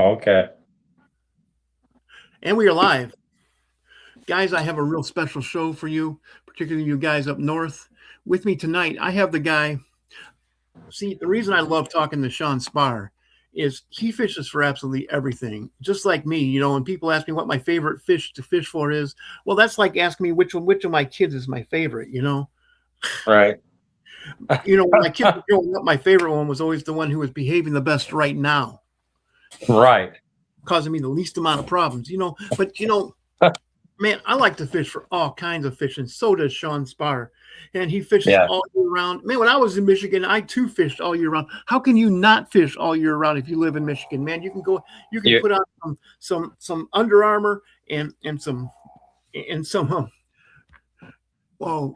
Okay. And we are live. Guys, I have a real special show for you, particularly you guys up north. With me tonight, I have the guy. See, the reason I love talking to Shawn Sparr is he fishes for absolutely everything, just like me. When people ask me what my favorite fish to fish for is, well, that's like asking me which of my kids is my favorite. Right. When my kids were growing up, my favorite one was always the one who was behaving the best right now, Right. causing me the least amount of problems. But man, I like to fish for all kinds of fish, and so does Shawn Sparr. And he fishes Yeah. all year round. Man, when I was in Michigan, I too fished all year round. How can you not fish all year round if you live in Michigan, man? You can You, put on some Under Armour and some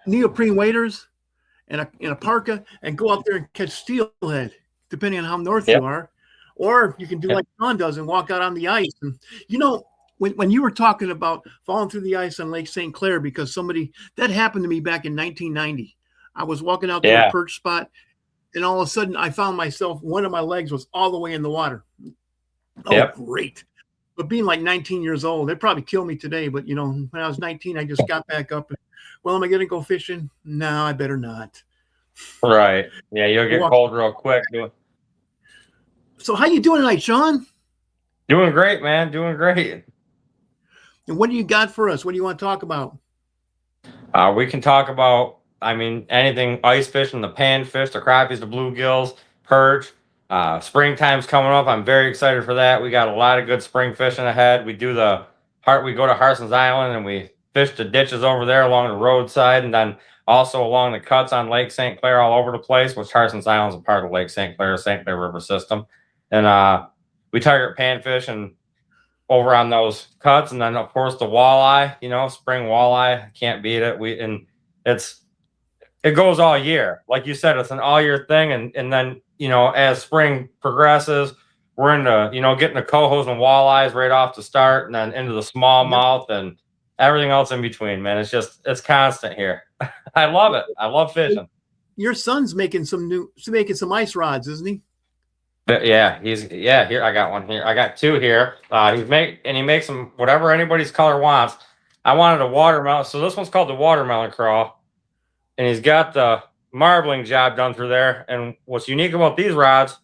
neoprene waders and a parka and go out there and catch steelhead, depending on how north yep. you are. Or you can do like John does and walk out on the ice. And when you were talking about falling through the ice on Lake St. Clair because that happened to me back in 1990. I was walking out to a perch spot, and all of a sudden I found myself, one of my legs was all the way in the water. Oh, great. But being like 19 years old, it'd probably kill me today. But, when I was 19, I just got back up. And, well, am I going to go fishing? No, I better not. Right. Yeah, you'll get cold real quick. So how you doing tonight, Shawn? Doing great, man. Doing great. And what do you got for us? What do you want to talk about? We can talk about, anything ice fishing, the panfish, the crappies, the bluegills, perch. Springtime's coming up. I'm very excited for that. We got a lot of good spring fishing ahead. We go to Harson's Island and we fish the ditches over there along the roadside, and then also along the cuts on Lake St. Clair all over the place, which Harson's Island is a part of Lake St. Clair River system. And we target panfish and over on those cuts, and then of course the walleye, spring walleye, can't beat it. It goes all year. Like you said, it's an all year thing. And then, as spring progresses, we're into, getting the cohos and walleyes right off the start, and then into the smallmouth and everything else in between, man. It's constant here. I love it. I love fishing. Your son's making some ice rods, isn't he? Yeah, here I got one here. I got two here. He makes them whatever anybody's color wants. I wanted a watermelon, so this one's called the watermelon crawl, and he's got the marbling job done through there. And what's unique about these rods,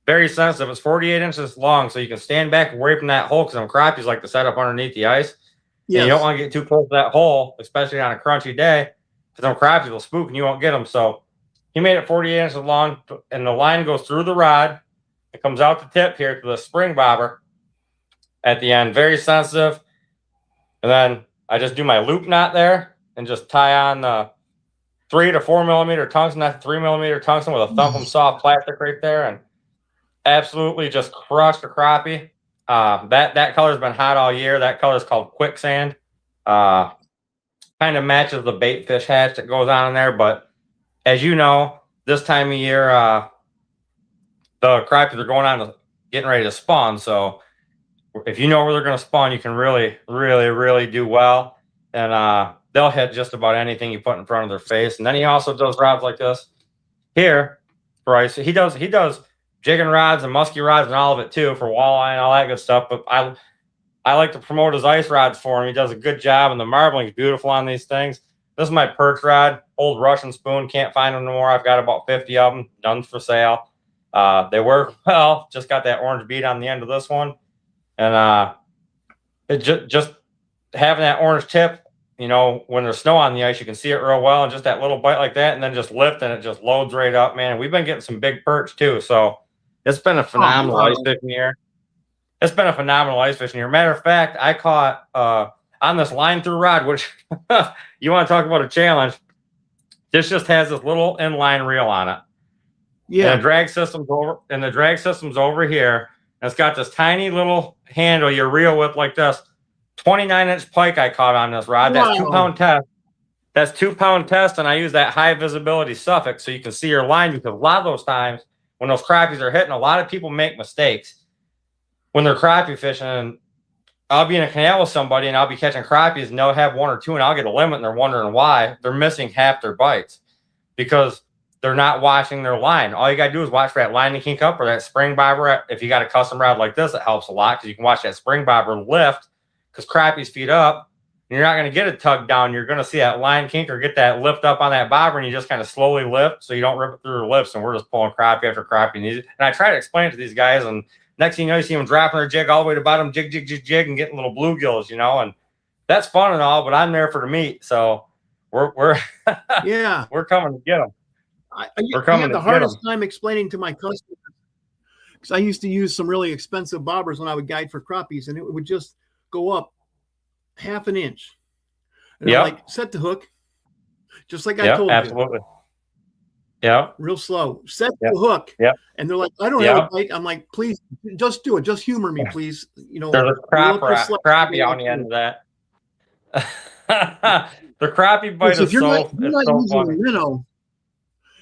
very sensitive. It's 48 inches long, so you can stand back away from that hole because them crappies like to set up underneath the ice. Yes. And you don't want to get too close to that hole, especially on a crunchy day, because them crappies will spook and you won't get them. So he made it 48 inches long, and the line goes through the rod. It comes out the tip here to the spring bobber at the end, very sensitive. And then I just do my loop knot there and just tie on the 3 to 4 millimeter tungsten, not 3 millimeter tungsten, with a thumpum soft plastic right there, and absolutely just crushed a crappie. That color's been hot all year. That color is called quicksand. Kind of matches the bait fish hatch that goes on in there. But as you know, this time of year, the crappies are going on getting ready to spawn. So if you know where they're going to spawn, you can really, really, really do well. And they'll hit just about anything you put in front of their face. And then he also does rods like this here. Right. So he does jigging rods and musky rods and all of it too, for walleye and all that good stuff. But I like to promote his ice rods for him. He does a good job, and the marbling is beautiful on these things. This is my perch rod, old Russian spoon. Can't find them no more. I've got about 50 of them. None for sale. They work well. Just got that orange bead on the end of this one. And it just having that orange tip, when there's snow on the ice, you can see it real well. And just that little bite like that, and then just lift, and it just loads right up, man. And we've been getting some big perch too. So it's been a phenomenal ice fishing year. It's been a phenomenal ice fishing year. Matter of fact, I caught on this line through rod, which you want to talk about a challenge. This just has this little inline reel on it. Yeah. And the drag system's over here. And it's got this tiny little handle you reel with like this. 29-inch pike I caught on this rod. That's 2-pound test. That's 2-pound test, and I use that high visibility suffix so you can see your line, because a lot of those times when those crappies are hitting, a lot of people make mistakes when they're crappie fishing. And I'll be in a canal with somebody and I'll be catching crappies, and they'll have one or two, and I'll get a limit, and they're wondering why they're missing half their bites, because they're not watching their line. All you got to do is watch for that line to kink up or that spring bobber. If you got a custom rod like this, it helps a lot because you can watch that spring bobber lift because crappies feed up. And you're not going to get it tugged down. You're going to see that line kink or get that lift up on that bobber, and you just kind of slowly lift so you don't rip it through the lips. And we're just pulling crappie after crappie. And I try to explain it to these guys, and next thing you know, you see them dropping their jig all the way to the bottom, jig, jig, jig, jig, and getting little bluegills, you know, and that's fun and all, but I'm there for the meat. So we're Yeah, we're coming to get them. We're coming. I had the hardest time explaining to my customers because I used to use some really expensive bobbers when I would guide for crappies, and it would just go up half an inch. And I'm like, set the hook, just like I told you. Absolutely. Yeah. Real slow. Set the hook. Yeah. And they're like, I don't have a bite. I'm like, please, just do it. Just humor me, please. You know, there's a crappie on the end of that. The crappie bite is so funny.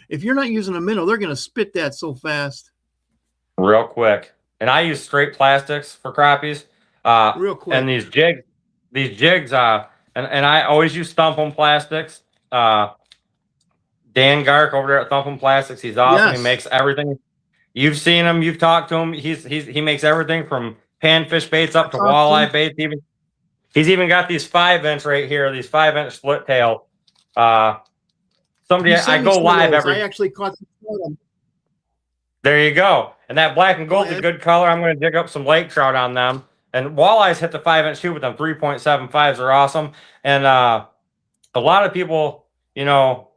If you're not using a minnow, they're going to spit that so fast. Real quick. And I use straight plastics for crappies. Real quick. And these jigs, and I always use Thump 'em plastics. Dan Gark over there at Thump 'em Plastics, he's awesome. Yes. He makes everything. You've seen him, you've talked to him. He makes everything from panfish baits up to walleye baits. He's even got these 5-inch right here, these 5-inch split tail. I go live every. I actually caught some. There you go. And that black and gold's a good color. I'm going to dig up some lake trout on them. And walleyes hit the 5-inch too, with them 3.75s are awesome. And a lot of people, you know,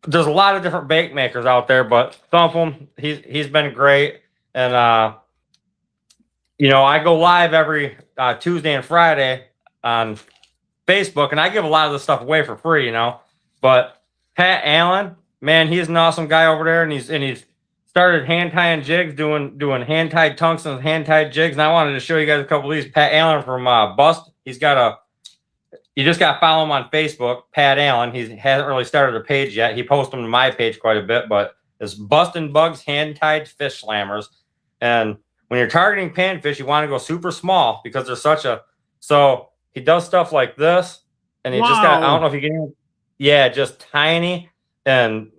there's a lot of different bait makers out there, but Thump 'em, he's been great. And you know, I go live every Tuesday and Friday on Facebook, and I give a lot of the stuff away for free, you know. But Pat Allen, man, he's an awesome guy over there, and he's started hand tying jigs, doing hand tied tungsten, hand tied jigs. And I wanted to show you guys a couple of these. Pat Allen from Bust, you just got to follow him on Facebook, Pat Allen. He hasn't really started a page yet. He posts them to my page quite a bit, but it's Bustin' Bugs hand tied fish slammers. And when you're targeting panfish, you want to go super small because there's so he does stuff like this, and he just got, I don't know if you can, just tiny, and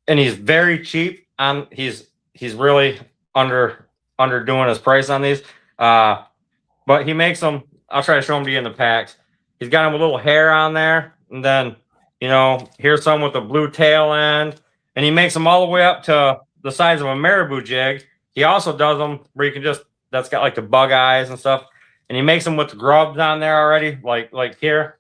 he's very cheap. He's really underdoing his price on these, but he makes them. I'll try to show them to you in the packs. He's got them with a little hair on there, and then, you know, here's some with a blue tail end, and he makes them all the way up to the size of a marabou jig. He also does them where you can that's got like the bug eyes and stuff. And he makes them with the grubs on there already, like here.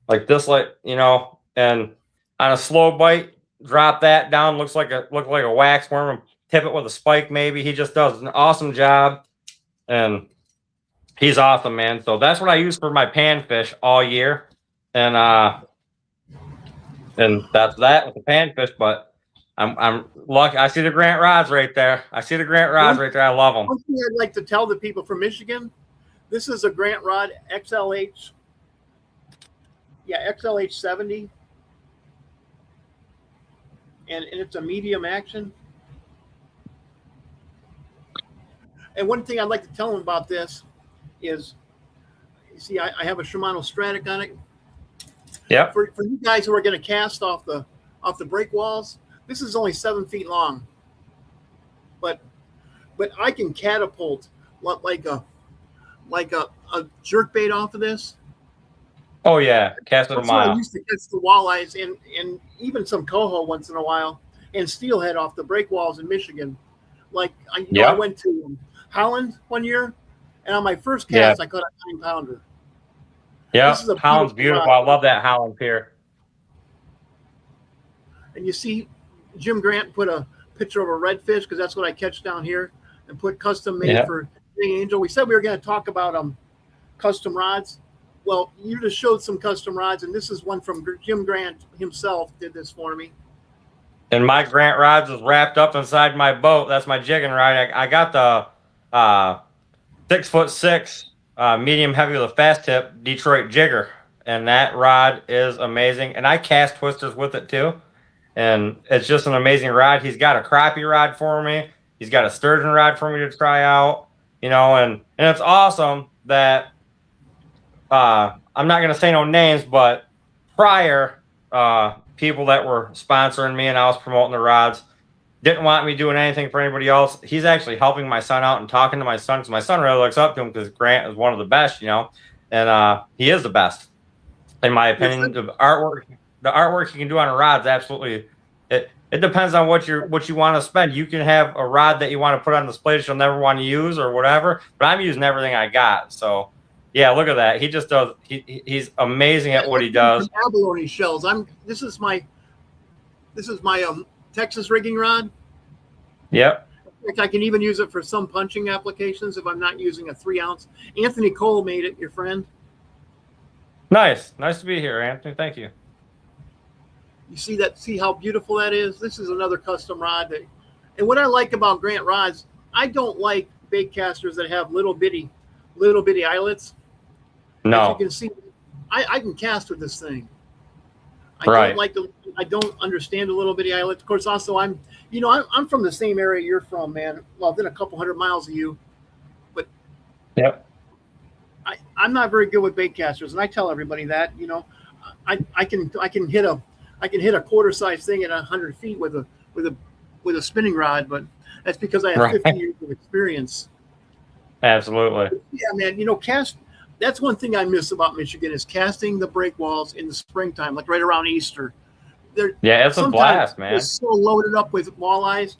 Like this, you know, and on a slow bite, drop that down, look like a wax worm, and tip it with a spike maybe. He just does an awesome job. And he's awesome, man. So that's what I use for my panfish all year. And that's that with the panfish, but I'm lucky. I see the Grant rods right there. I love them. One thing I'd like to tell the people from Michigan, this is a Grant rod XLH. Yeah, XLH 70. And it's a medium action. And one thing I'd like to tell them about this is, you see, I have a Shimano Stratic on it. Yeah. For you guys who are going to cast off the break walls, this is only 7 feet long, but I can catapult like a jerk bait off of this. Oh yeah, cast it a mile. I used to catch the walleyes and even some coho once in a while, and steelhead off the break walls in Michigan. Like I went to Holland one year, and on my first cast I caught a 9-pounder. Yeah, Holland's beautiful. Rod. I love that Holland pier. And you see, Jim Grant put a picture of a redfish because that's what I catch down here, and put custom made for Big Angel. We said we were going to talk about custom rods. Well, you just showed some custom rods, and this is one from Jim Grant himself did this for me. And my Grant rods is wrapped up inside my boat. That's my jigging rod. I got the 6'6" medium heavy with a fast tip Detroit jigger, and that rod is amazing. And I cast twisters with it too. And it's just an amazing rod. He's got a crappie rod for me. He's got a sturgeon rod for me to try out, you know, and it's awesome that I'm not going to say no names, but prior people that were sponsoring me and I was promoting the rods. Didn't want me doing anything for anybody else. He's actually helping my son out and talking to my son because my son really looks up to him because Grant is one of the best, and he is the best in my opinion. The artwork you can do on a rod is absolutely it depends on what you want to spend. You can have a rod that you want to put on display that you'll never want to use or whatever, but I'm using everything I got. So yeah, look at that. He just does he's amazing at what he does. Abalone shells. This is my Texas rigging rod. Yep. In fact, I can even use it for some punching applications if I'm not using a 3-ounce. Anthony Cole made it, your friend. Nice to be here, Anthony. Thank you. You see that? See how beautiful that is? This is another custom rod. And what I like about Grant rods, I don't like bait casters that have little bitty eyelets. No. As you can see, I can cast with this thing. I don't understand the little bitty eyelets. Of course, also I'm from the same area you're from, man. Well, within a couple hundred miles of you, but yep. I'm not very good with bait casters, and I tell everybody that. I can hit a quarter size thing at 100 feet with a spinning rod, but that's because I have 50 years of experience. Absolutely. Yeah, man. That's one thing I miss about Michigan is casting the breakwalls in the springtime, like right around Easter. It's a blast, man. They're so loaded up with walleyes.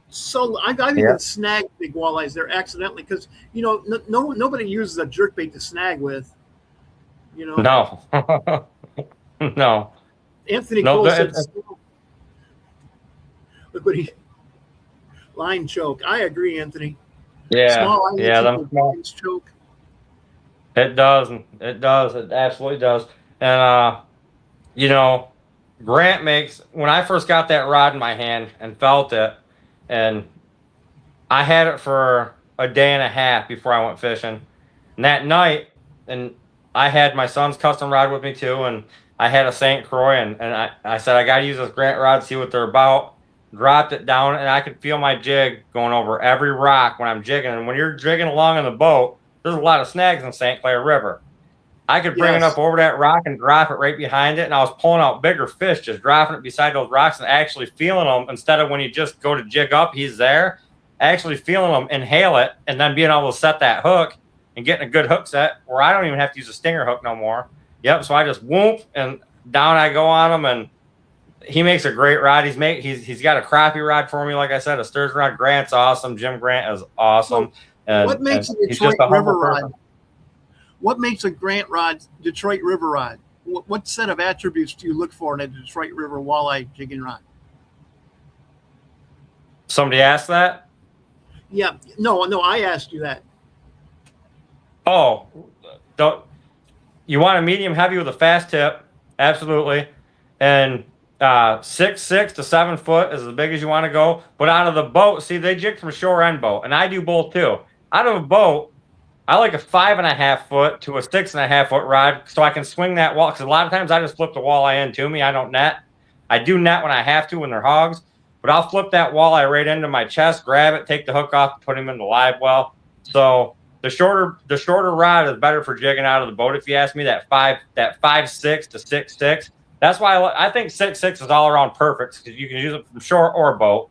So I've even snagged big walleyes there accidentally because nobody uses a jerkbait to snag with. No. No. Anthony Cole said, "Look what line choke." I agree, Anthony. Yeah. Small choke. It does. It absolutely does. And Grant makes, when I first got that rod in my hand and felt it, and I had it for a day and a half before I went fishing. And that night, and I had my son's custom rod with me too, and I had a St. Croix, and I said, I got to use this Grant rod, see what they're about. Dropped it down, and I could feel my jig going over every rock when I'm jigging. And when you're jigging along in the boat, there's a lot of snags in St. Clair River. I could bring it up over that rock and drop it right behind it, and I was pulling out bigger fish, just dropping it beside those rocks and actually feeling them instead of when you just go to jig up, he's there, actually feeling them, inhale it, and then being able to set that hook and getting a good hook set where I don't even have to use a stinger hook no more. Yep, so I just whoop, and down I go on him, and he makes a great rod. He's got a crappie rod for me, like I said, a sturgeon rod. Grant's awesome. Jim Grant is awesome. And what makes a Detroit River rod? What makes a Grant rod Detroit River rod? What set of attributes do you look for in a Detroit River walleye jigging rod? Somebody asked that? Yeah. No, I asked you that. Oh, you want a medium heavy with a fast tip? Absolutely. And 6'6" to 7 foot is as big as you want to go. But out of the boat, see, they jig from shore and boat, and I do both too. Out of a boat, I like a 5.5 foot to a 6.5 foot rod so I can swing that wall. Because a lot of times I just flip the walleye into me. I don't net. I do net when I have to when they're hogs, but I'll flip that walleye right into my chest, grab it, take the hook off, put him in the live well. So the shorter rod is better for jigging out of the boat. If you ask me, that 5'6" to 6'6". That's why I think 6'6" is all around perfect because you can use it from shore or boat.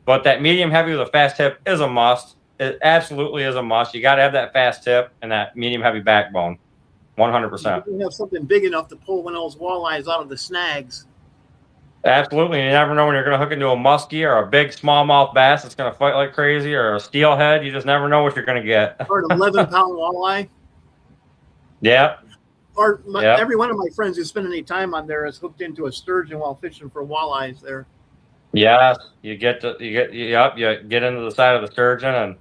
But that medium heavy with a fast tip is a must. It absolutely is a must. You got to have that fast tip and that medium heavy backbone. 100%. You have something big enough to pull one of those walleyes out of the snags. Absolutely. You never know when you're going to hook into a muskie or a big smallmouth bass that's going to fight like crazy, or a steelhead. You just never know what you're going to get. Or an 11-pound walleye. Yeah. Or every one of my friends who spend any time on there is hooked into a sturgeon while fishing for walleyes there. Yes, you get into the side of the sturgeon, and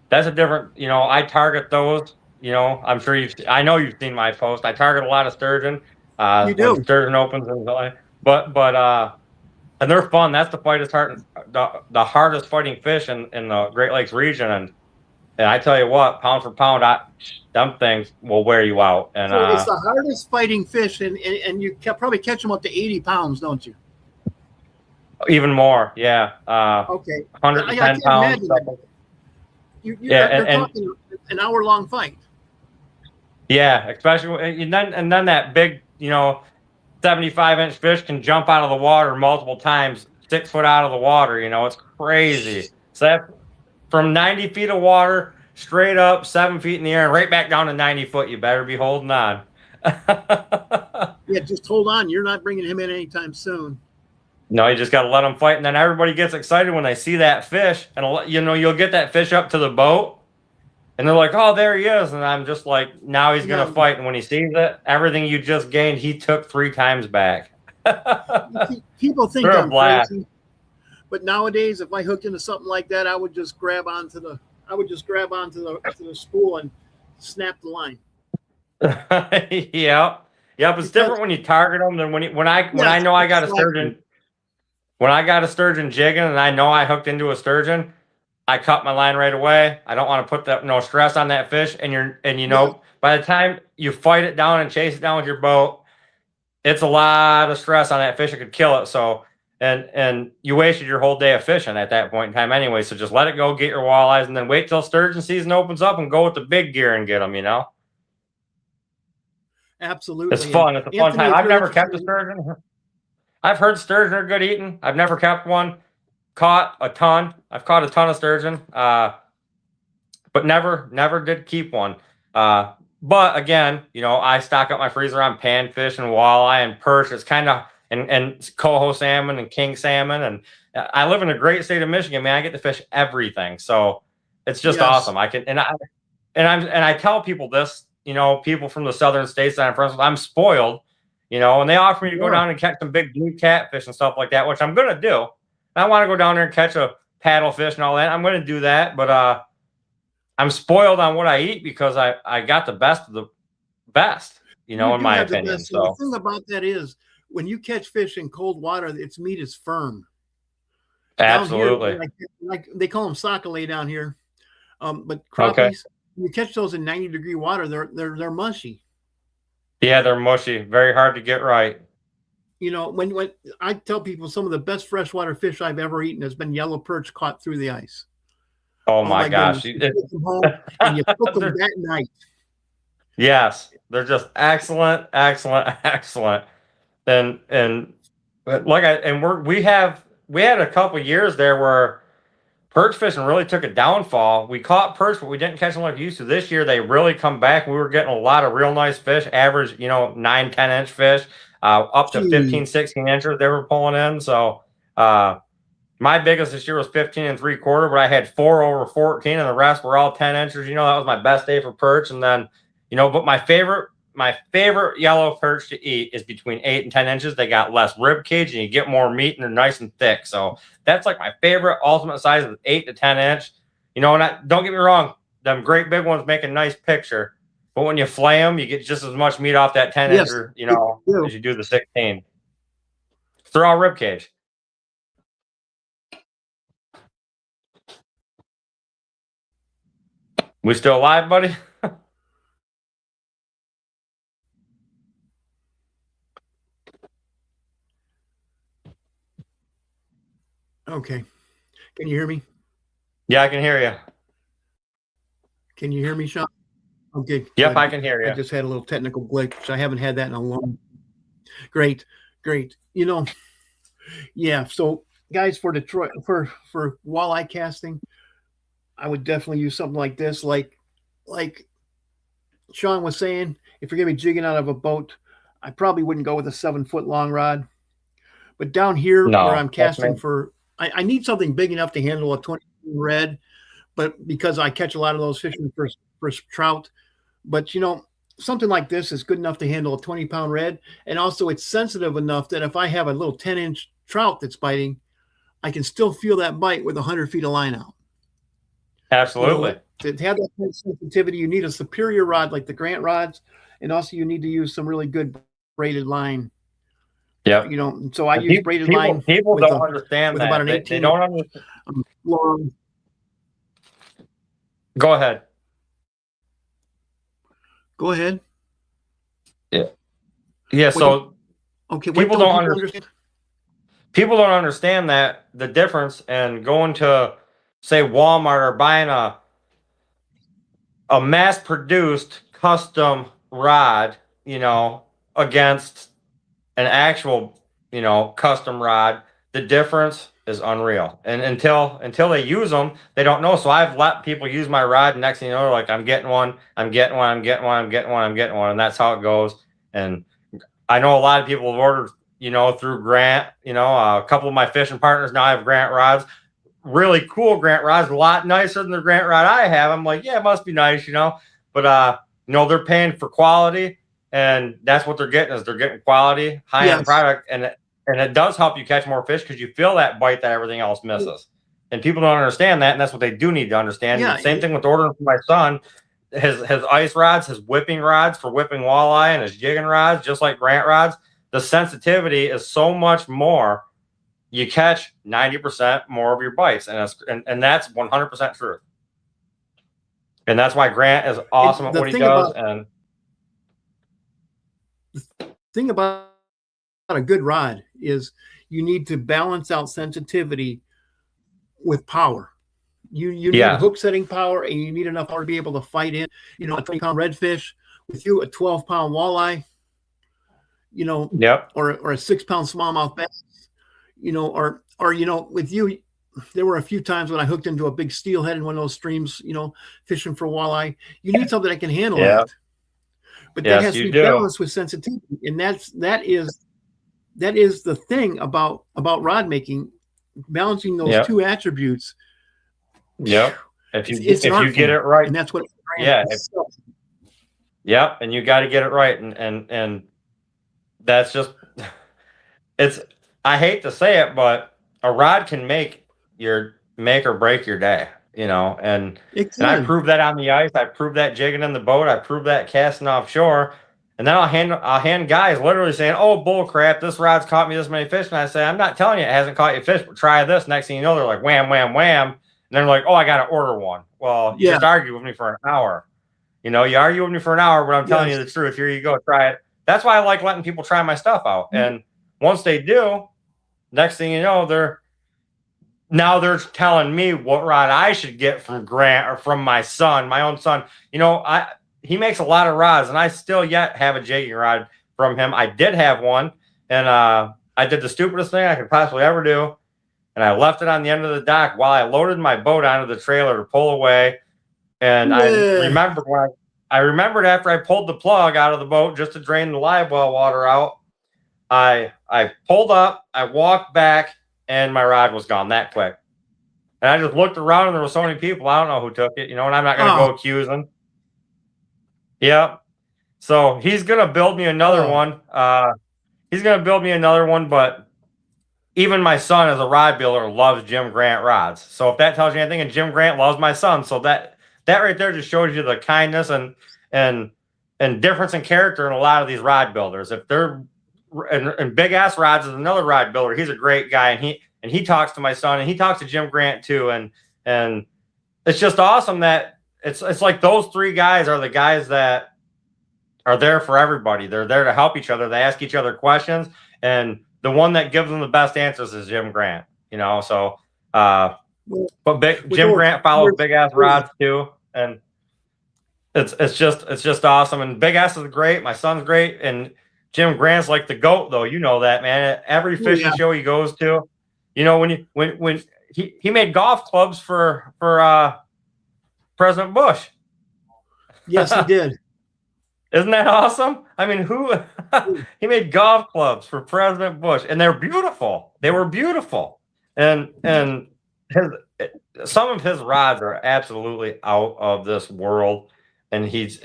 that's a different. I target those. I'm sure I know you've seen my post. I target a lot of sturgeon. You do. When sturgeon opens and and they're fun. That's the hardest fighting fish in the Great Lakes region, and I tell you what, pound for pound, them things will wear you out. And so it's the hardest fighting fish, and you probably catch them up to 80 pounds, don't you? Even more, yeah. Okay. 110 pounds. They're talking an hour-long fight. Yeah, especially and then that big, 75-inch fish can jump out of the water multiple times, 6 foot out of the water. You know, it's crazy. So that from 90 feet of water straight up 7 feet in the air and right back down to 90 foot. You better be holding on. Yeah, just hold on. You're not bringing him in anytime soon. No, you just got to let them fight. And then everybody gets excited when they see that fish. And, you know, you'll get that fish up to the boat. And they're like, oh, there he is. And I'm just like, now he's going to fight. And when he sees it, everything you just gained, he took 3 times back. People think I'm crazy. But nowadays, if I hooked into something like that, I would just grab onto the spool and snap the line. Yeah. Yep. It's different when you target them than when I know I got a sturgeon. When I got a sturgeon jigging and I know I hooked into a sturgeon, I cut my line right away. I don't want to put no stress on that fish. And you know, by the time you fight it down and chase it down with your boat, it's a lot of stress on that fish. It could kill it. So, and you wasted your whole day of fishing at that point in time anyway. So just let it go, get your walleyes, and then wait till sturgeon season opens up and go with the big gear and get them, you know? Absolutely. It's fun. It's a fun time. I've never kept a sturgeon. I've heard sturgeon are good eating. I've never kept one. Caught a ton. I've caught a ton of sturgeon, but never did keep one. But again, you know, I stock up my freezer on panfish and walleye and perch. It's kind of and coho salmon and king salmon. And I live in a great state of Michigan, man. I get to fish everything, so it's just awesome. I can and I tell people this. You know, people from the southern states that I'm friends with, I'm spoiled. You know, and they offer me to go down and catch some big blue catfish and stuff like that, which I'm gonna do. I want to go down there and catch a paddlefish and all that. I'm going to do that, but I'm spoiled on what I eat because I got the best of the best, you know, in my opinion. So the thing about that is when you catch fish in cold water, its meat is firm. Absolutely. Here, like they call them sockeye down here, but crappies, when you catch those in 90-degree water, they're mushy. Yeah, they're mushy. Very hard to get right. You know, when I tell people some of the best freshwater fish I've ever eaten has been yellow perch caught through the ice. Oh my gosh. You take them home and you cook them that night. Yes. They're just excellent. And we had a couple years there where perch fishing really took a downfall. We caught perch, but we didn't catch them like we used to. This year they really come back. We were getting a lot of real nice fish, average, you know, 9-10 inch fish. Up to 15, 16 inches they were pulling in. So my biggest this year was 15 3/4, but I had 4 over 14 and the rest were all 10 inches. You know, that was my best day for perch. And then, you know, but my favorite yellow perch to eat is between 8 and 10 inches. They got less rib cage and you get more meat and they're nice and thick. So that's like my favorite ultimate size of 8 to 10 inch. You know, and don't get me wrong, them great big ones make a nice picture. But when you flay them, you get just as much meat off that 10 incher, you know, as you do the 16. They're all rib cage. We still alive, buddy? Okay. Can you hear me? Yeah, I can hear you. Can you hear me, Shawn? Okay. Yep, I can hear you. I just had a little technical glitch. I haven't had that in a long. Great. You know, yeah. So, guys, for Detroit, for walleye casting, I would definitely use something like this. Like Shawn was saying, if you're gonna be jigging out of a boat, I probably wouldn't go with a 7-foot long rod. But down here where I'm casting for, I need something big enough to handle a 20 red. But because I catch a lot of those fishing for trout, but you know, something like this is good enough to handle a 20-pound red, and also it's sensitive enough that if I have a little 10-inch trout that's biting, I can still feel that bite with 100 feet of line out. Absolutely. You know, to have that kind of sensitivity, you need a superior rod like the Grant rods, and also you need to use some really good braided line. Yeah, you know, so I use braided line. People don't understand that. About an 18 they don't understand. Long. Go ahead. Yeah. So people don't understand. People don't understand that the difference in going to, say, Walmart or buying a mass-produced custom rod, you know, against an actual, custom rod, the difference is unreal. And until they use them, they don't know. So I've let people use my rod, and next thing you know, like, I'm getting one, I'm getting one, I'm getting one, I'm getting one, I'm getting one, and that's how it goes. And I know a lot of people have ordered, through Grant. A couple of my fishing partners now have Grant rods, really cool Grant rods, a lot nicer than the Grant rod I have. I'm like, yeah, it must be nice, but they're paying for quality, and that's what they're getting, is they're getting quality, high-end product, and it does help you catch more fish because you feel that bite that everything else misses. And people don't understand that, and that's what they do need to understand. Yeah, Same thing with ordering for my son. His ice rods, his whipping rods for whipping walleye, and his jigging rods, just like Grant rods, the sensitivity is so much more. You catch 90% more of your bites, and that's 100% truth. And that's why Grant is awesome at what he does. And the thing about a good rod is you need to balance out sensitivity with power. You need hook setting power, and you need enough power to be able to fight in, a 20-pound redfish with you, a 12-pound walleye, or a 6-pound smallmouth bass, or with you, there were a few times when I hooked into a big steelhead in one of those streams, fishing for walleye. You need something that can handle that. But that has to be balanced with sensitivity, and that is the thing about rod making, balancing those two attributes. Yep. If you get it right, and that's what. And you got to get it right, and that's just it's. I hate to say it, but a rod can make or break your day. And I proved that on the ice. I proved that jigging in the boat. I proved that casting offshore. And then I'll hand guys literally saying, "Oh, bull crap, this rod's caught me this many fish." And I say, "I'm not telling you it hasn't caught you fish, but try this." Next thing you know, they're like, wham, wham, wham. And they're like, "Oh, I got to order one." Well, you just argue with me for an hour. You argue with me for an hour, but I'm telling you the truth. Here you go, try it. That's why I like letting people try my stuff out. And once they do, next thing you know, they're telling me what rod I should get from Grant or from my own son. He makes a lot of rods, and I still yet have a jigging rod from him. I did have one, and I did the stupidest thing I could possibly ever do, and I left it on the end of the dock while I loaded my boat onto the trailer to pull away. And I remembered after I pulled the plug out of the boat just to drain the live well water out, I pulled up, I walked back, and my rod was gone that quick. And I just looked around, and there were so many people. I don't know who took it, and I'm not going to go accuse them. Yep. So he's going to build me another one. But even my son, as a rod builder, loves Jim Grant rods. So if that tells you anything, and Jim Grant loves my son, so that right there just shows you the kindness and difference in character in a lot of these rod builders. If they're and Big Ass Rods is another rod builder. He's a great guy, and he talks to my son, and he talks to Jim Grant too, and it's just awesome that it's like those three guys are the guys that are there for everybody. They're there to help each other. They ask each other questions, and the one that gives them the best answers is Jim Grant. So but Jim Grant follows Big Ass Rods too, and it's just awesome. And Big Ass is great. My son's great, and Jim Grant's like the GOAT, though. You know that, man. At every fishing show he goes to, when he made golf clubs for President Bush. Yes, he did. Isn't that awesome? I mean, he made golf clubs for President Bush, and they're beautiful. They were beautiful, and some of his rods are absolutely out of this world. And he's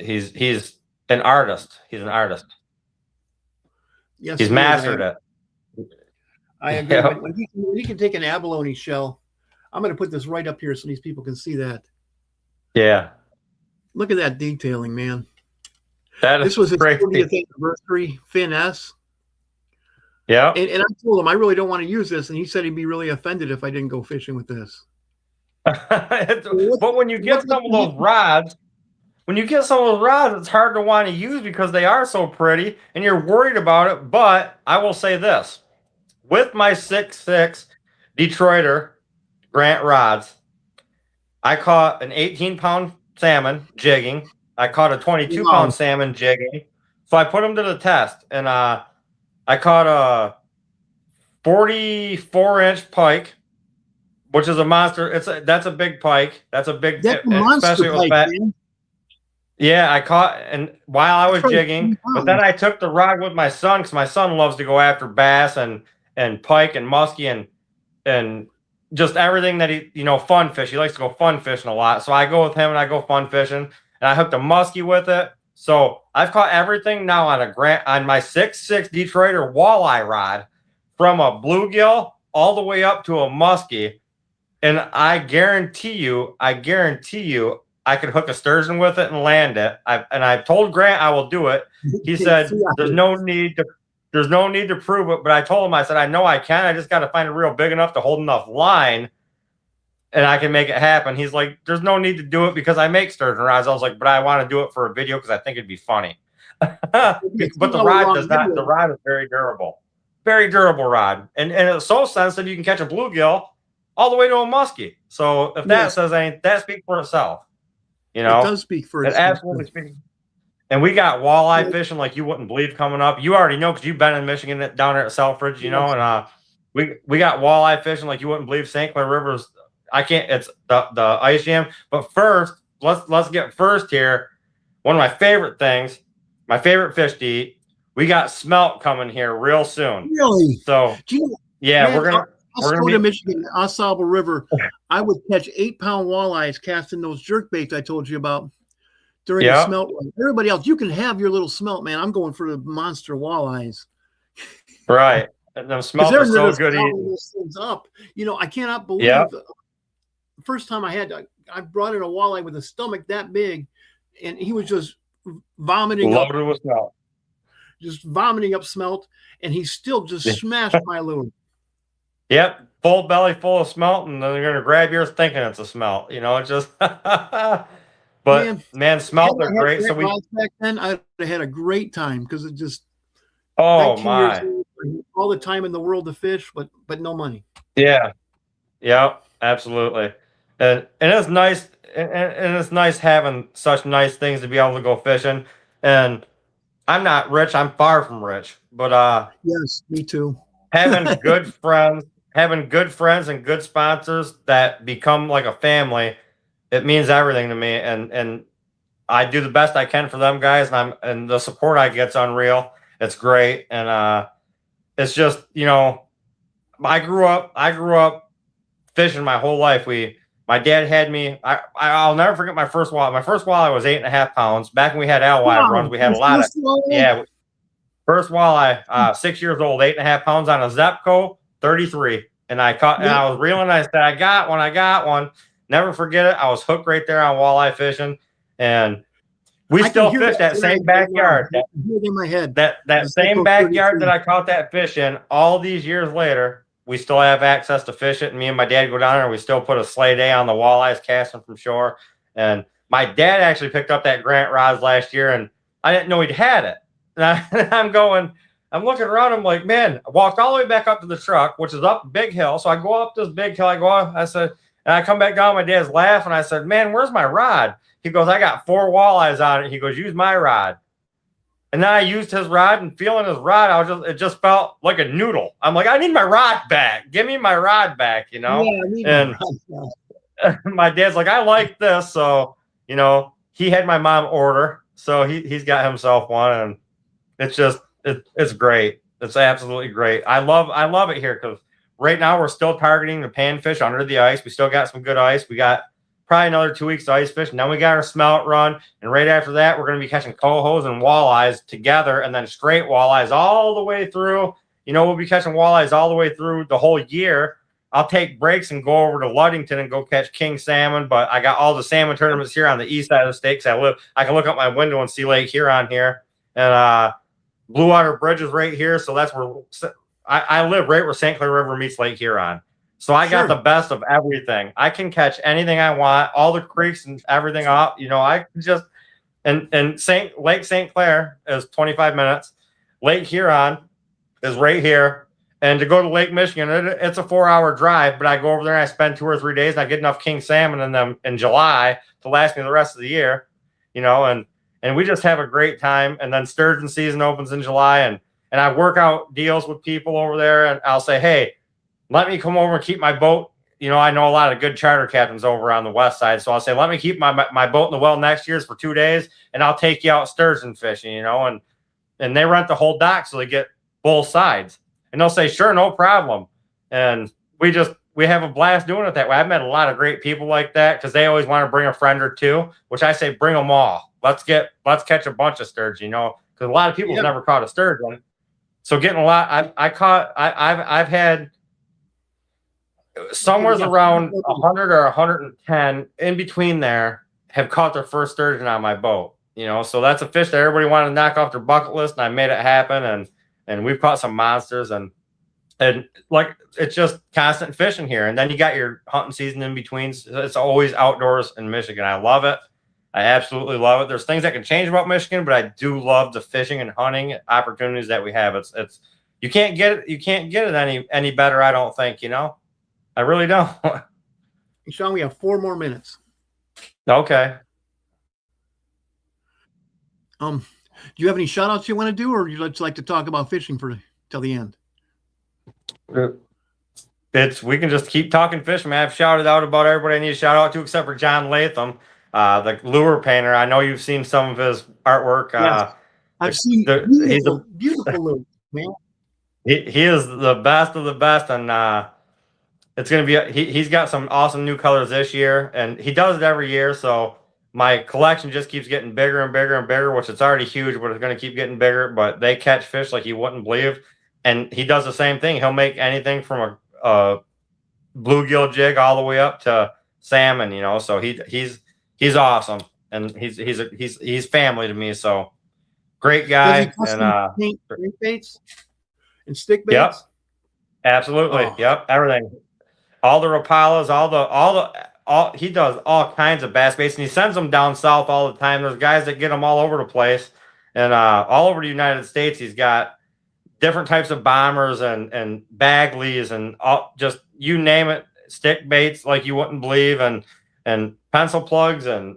an artist. He's an artist. Yes, he's mastered it. I agree. Yeah. When he can take an abalone shell, I'm going to put this right up here so these people can see that. Yeah. Look at that detailing, man. This was his 40th anniversary finesse. Yeah. And I told him I really don't want to use this, and he said he'd be really offended if I didn't go fishing with this. But when you get some of those rods, it's hard to want to use because they are so pretty and you're worried about it. But I will say this, with my 6'6" Detroiter Grant rods, I caught an 18-pound salmon jigging. I caught a 22-pound salmon jigging. So I put them to the test. And I caught a 44-inch pike, which is a monster. That's a big pike. That's a big, That's a monster especially with pike, fat. man. Yeah, I caught, and while I That's was probably jigging, 20 but then pounds. I took the rod with my son because my son loves to go after bass and pike and muskie and just everything that fun fish. He likes to go fun fishing a lot. So I go with him and I go fun fishing, and I hooked a muskie with it. So I've caught everything now on my 6'6" Detroiter walleye rod, from a bluegill all the way up to a muskie. And I guarantee you, I could hook a sturgeon with it and land it. I've told Grant I will do it. He said there's no need to prove it, but I told him, I said, I know I can. I just got to find a reel big enough to hold enough line, and I can make it happen. He's like, there's no need to do it because I make sturgeon rods. I was like, but I want to do it for a video because I think it'd be funny. But the rod does not. The rod is very durable, rod, and it's so sensitive you can catch a bluegill all the way to a muskie. So if that says anything, that speaks for itself. It does speak for itself. It absolutely speaks. And we got walleye fishing like you wouldn't believe coming up. You already know because you've been in Michigan down there at Selfridge, and we got walleye fishing like you wouldn't believe. St. Clair River's, I can't, it's the ice jam. But first, let's get first here. One of my favorite things, my favorite fish to eat. We got smelt coming here real soon. Really? So yeah, man, we're gonna to Michigan, Ossabaw River. I would catch 8-pound walleyes casting those jerk baits I told you about during the smelt run. Everybody else, you can have your little smelt, man. I'm going for the monster walleyes. Right. And them smelt are so good eating. Those things up. I cannot believe the first time I brought in a walleye with a stomach that big, and he was just vomiting loaded with smelt. Just vomiting up smelt, and he still just smashed my lure. Yep, full belly full of smelt, and then they're gonna grab yours thinking it's a smelt. It's just but man, smelt are great. So back then I'd have had a great time because it just oh my all the time in the world to fish, but no money. Yeah. Absolutely. And it's nice and it's nice having such nice things to be able to go fishing. And I'm not rich, I'm far from rich, but yes, me too. having good friends and good sponsors that become like a family, it means everything to me. And I do the best I can for them guys, and the support I get's unreal. It's great. And it's just, I grew up fishing my whole life. My dad had me. I'll never forget my first walleye. My first walleye was 8.5 pounds. Back when we had alewives runs, we had a lot of first walleye. 6 years old, 8.5 pounds on a Zepco 33, and I caught. And I was reeling. I said, I got one. Never forget it. I was hooked right there on walleye fishing, and we still fish that same backyard. In my head. That same backyard that I caught that fish in. All these years later, we still have access to fish it, and me and my dad go down there, and we still put a sleigh day on the walleyes casting from shore. And my dad actually picked up that Grant rods last year, and I didn't know he'd had it. And I'm looking around, I'm like, man, I walked all the way back up to the truck, which is up a big hill. So I go up this big hill, I said, and I come back down, my dad's laughing. I said, man, where's my rod? He goes, I got 4 walleyes on it. He goes, use my rod. And then I used his rod, and feeling his rod, it just felt like a noodle. I'm like, I need my rod back. Give me my rod back, Yeah, I need my rod back. My dad's like, I like this. So, he had my mom order. So he's got himself one, and it's just, it's great. It's absolutely great. I love it here because right now we're still targeting the panfish under the ice. We still got some good ice. We got probably another 2 weeks to ice fish. And then we got our smelt run. And right after that, we're going to be catching cohos and walleyes together, and then straight walleyes all the way through. We'll be catching walleyes all the way through the whole year. I'll take breaks and go over to Ludington and go catch king salmon. But I got all the salmon tournaments here on the east side of the state because I can look out my window and see Lake Huron here. And Blue Water Bridge is right here. So that's where I live, right where St. Clair River meets Lake Huron. So I got the best of everything. I can catch anything I want, all the creeks and everything up. I can just and Lake St. Clair is 25 minutes. Lake Huron is right here. And to go to Lake Michigan, it's a 4-hour drive, but I go over there and I spend 2 or 3 days and I get enough king salmon in them in July to last me the rest of the year, and we just have a great time. And then sturgeon season opens in July, and and I work out deals with people over there, and I'll say, hey, let me come over and keep my boat. You know, I know a lot of good charter captains over on the west side, so I'll say, let me keep my boat in the well next year's for 2 days, and I'll take you out sturgeon fishing, you know, and they rent the whole dock so they get both sides. And they'll say, sure, no problem. And we have a blast doing it that way. I've met a lot of great people like that because they always want to bring a friend or two, which I say, bring them all. Let's catch a bunch of sturgeon, you know, because a lot of people have never caught a sturgeon. So getting a lot, I've had somewhere around 100 or 110 in between there have caught their first sturgeon on my boat, you know. So that's a fish that everybody wanted to knock off their bucket list, and I made it happen. And we've caught some monsters, and like it's just constant fishing here. And then you got your hunting season in between. It's always outdoors in Michigan. I love it. I absolutely love it. There's things that can change about Michigan, but I do love the fishing and hunting opportunities that we have. It's you can't get it any better, I don't think, you know. I really don't. Shawn, we have 4 more minutes. Okay. Do you have any shout outs you want to do, or you just like to talk about fishing till the end? We can just keep talking fishing, man. I've shouted out about everybody I need to shout out to, except for John Latham, the lure painter. I know you've seen some of his artwork. Yes. I've seen beautiful lure, man. He is the best of the best, and it's going to be he's got some awesome new colors this year, and he does it every year. So my collection just keeps getting bigger and bigger and bigger, which it's already huge, but it's going to keep getting bigger. But they catch fish like you wouldn't believe, and he does the same thing. He'll make anything from a bluegill jig all the way up to salmon, you know. So he's awesome, and he's family to me. So great guy. And paint baits and stick baits. Yep, absolutely. Oh. Yep, everything. All the Rapalas, he does all kinds of bass baits, and he sends them down south all the time. There's guys that get them all over the place, and all over the United States. He's got different types of bombers and baglies and just you name it, stick baits like you wouldn't believe, and pencil plugs, and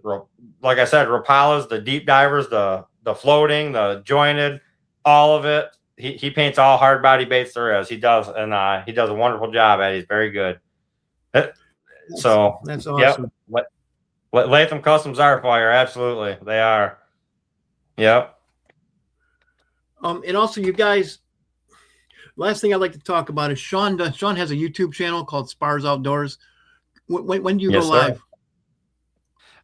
like I said, Rapalas, the deep divers, the floating, the jointed, all of it. He paints all hard body baits there is. He does, and he does a wonderful job at it. He's very good. So that's awesome. Yep. Latham Customs are fire. Absolutely, they are. Yep. And also, you guys. Last thing I'd like to talk about is Shawn has a YouTube channel called Sparr's Outdoors. When do you go live?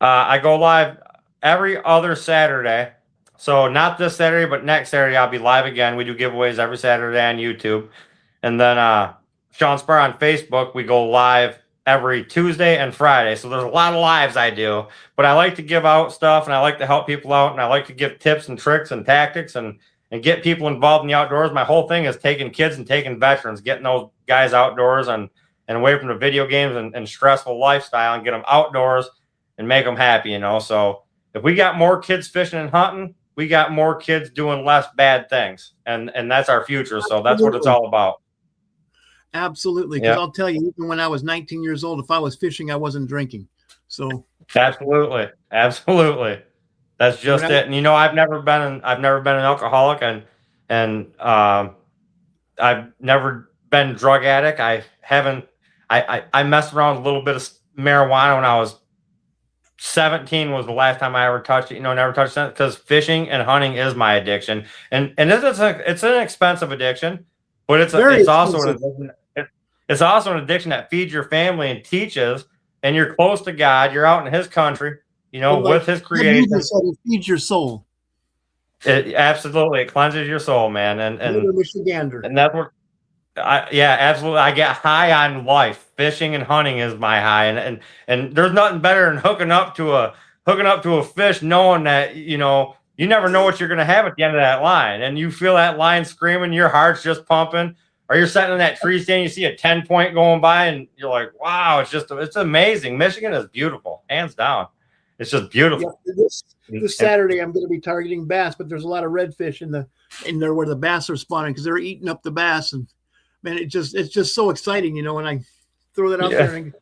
I go live every other Saturday. So not this Saturday, but next Saturday I'll be live again. We do giveaways every Saturday on YouTube. And then Shawn Sparr on Facebook, we go live every Tuesday and Friday. So there's a lot of lives I do. But I like to give out stuff, and I like to help people out, and I like to give tips and tricks and tactics and get people involved in the outdoors. My whole thing is taking kids and taking veterans, getting those guys outdoors and away from the video games and stressful lifestyle, and get them outdoors and make them happy, you know. So if we got more kids fishing and hunting, we got more kids doing less bad things, and that's our future. So that's what it's all about. Absolutely. Because I'll tell you, even when I was 19 years old, if I was fishing, I wasn't drinking. So absolutely. That's just it. And you know, I've never been an alcoholic, and I've never been drug addict. I messed around with a little bit of marijuana when I was 17 was the last time I ever touched it. You know, never touched it, because fishing and hunting is my addiction. And it's an expensive addiction, but it's also an addiction that feeds your family and teaches, and you're close to God. You're out in his country, you know, with his creation. It feeds your soul. It cleanses your soul, man. And that's what absolutely. I get high on life. Fishing and hunting is my high, and there's nothing better than hooking up to a fish, knowing that, you know, you never know what you're going to have at the end of that line, and you feel that line screaming, your heart's just pumping, or you're sitting in that tree stand, you see a 10-point going by, and you're like, wow, it's amazing. Michigan is beautiful, hands down. It's just beautiful. Yeah, this Saturday I'm going to be targeting bass, but there's a lot of redfish in there where the bass are spawning, because they're eating up the bass, and man, it's just so exciting, you know, when I throw that out there, and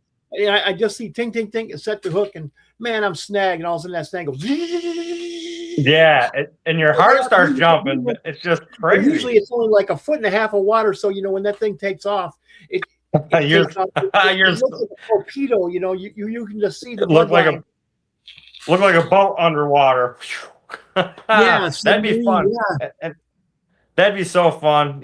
I just see ting ting ting and set the hook, and man, I'm snagged, and all of a sudden that snag goes. Yeah, and your heart starts jumping. It's just crazy. Usually it's only like 1.5 feet of water, so when that thing takes off, it takes off. It looks like a torpedo. You can just see the look like line. a boat underwater. Yeah, that'd be fun. Yeah. That'd be so fun.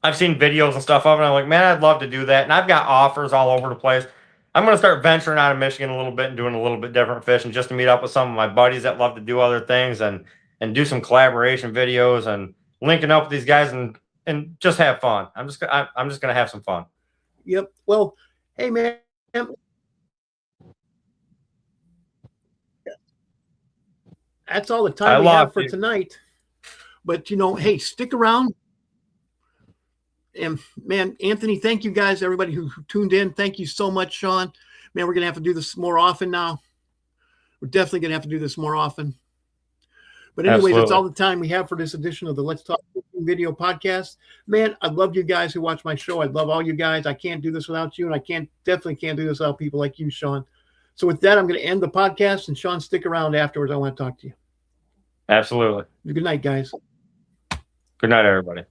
I've seen videos and stuff of it. And I'm like, man, I'd love to do that. And I've got offers all over the place. I'm going to start venturing out of Michigan a little bit and doing a little bit different fishing just to meet up with some of my buddies that love to do other things and do some collaboration videos and linking up with these guys and just have fun. I'm just going to have some fun. Yep. Well, hey, man. That's all the time we have for tonight. But, hey, stick around. And, man, Anthony, thank you guys, everybody who tuned in. Thank you so much, Shawn. Man, we're going to have to do this more often now. We're definitely going to have to do this more often. But anyways, That's all the time we have for this edition of the Let's Talk Video podcast. Man, I love you guys who watch my show. I love all you guys. I can't do this without you, and I definitely can't do this without people like you, Shawn. So with that, I'm going to end the podcast, and Shawn, stick around afterwards. I want to talk to you. Absolutely. Good night, guys. Good night, everybody.